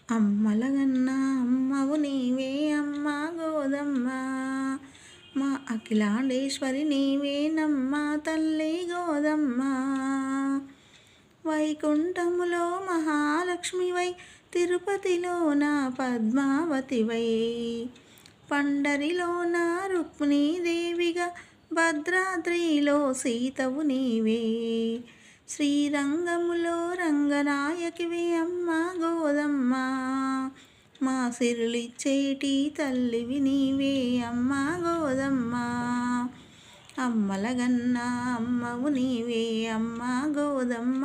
అమ్మలగన్న అమ్మవు నీవే అమ్మ గోదమ్మ, మా అఖిలాండేశ్వరి నీవేనమ్మ తల్లి గోదమ్మ. వైకుంఠములో మహాలక్ష్మివై, తిరుపతిలోన పద్మావతివై, పండరిలోన రుక్మిణీదేవిగా, భద్రాద్రిలో సీతవు నీవే, శ్రీరంగములో రంగనాయకివి అమ్మ గోదమ్మ, మా సిరులిచ్చేటి తల్లివి నీవే అమ్మ గోదమ్మ. అమ్మలగన్న అమ్మవు నీవే అమ్మ గోదమ్మ,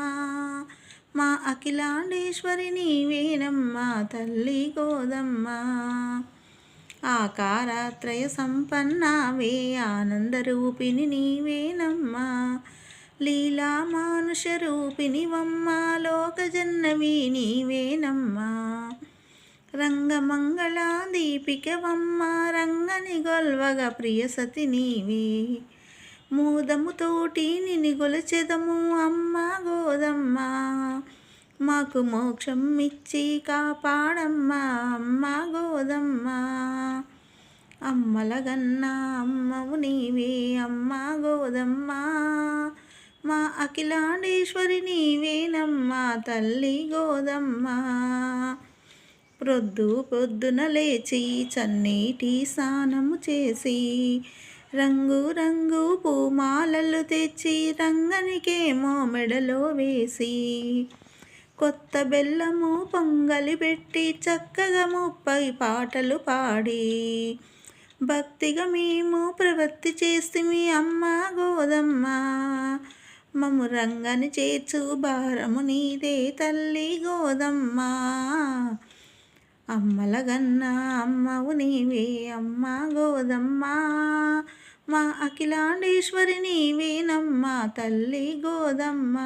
మా అఖిలాండేశ్వరి నీవేనమ్మ తల్లి గోదమ్మ. ఆకారత్రయ సంపన్నావే ఆనందరూపిణి నీవేనమ్మా, లీలా మానుష రూపిణివమ్మ లోకజన్నవి నీవేనమ్మా. రంగమంగళ దీపికవమ్మ రంగని గొల్వగ ప్రియసతి నీవే, మోదముతోటి నిని గొలచెదము అమ్మ గోదమ్మ, మాకు మోక్షం ఇచ్చి కాపాడమ్మా అమ్మ గోదమ్మ. అమ్మలగన్న అమ్మవు నీవే అమ్మ గోదమ్మ, మా అఖిలాండేశ్వరి నీవేనమ్మ తల్లి గోదమ్మ. పొద్దున లేచి చన్నీటి స్నానము చేసి, రంగు రంగు పూమాలలు తెచ్చి రంగనికేమో మెడలో వేసి, కొత్త బెల్లము పొంగలి పెట్టి చక్కగా 30 పాటలు పాడి, భక్తిగా మేము ప్రవృత్తి చేస్తిమి అమ్మ గోదమ్మ, మము రంగని చేర్చు భారము నీదే తల్లి గోదమ్మ. అమ్మలగన్న అమ్మవు నీవే అమ్మ గోదమ్మ, మా అఖిలాండేశ్వరి నీవేనమ్మ తల్లి గోదమ్మ.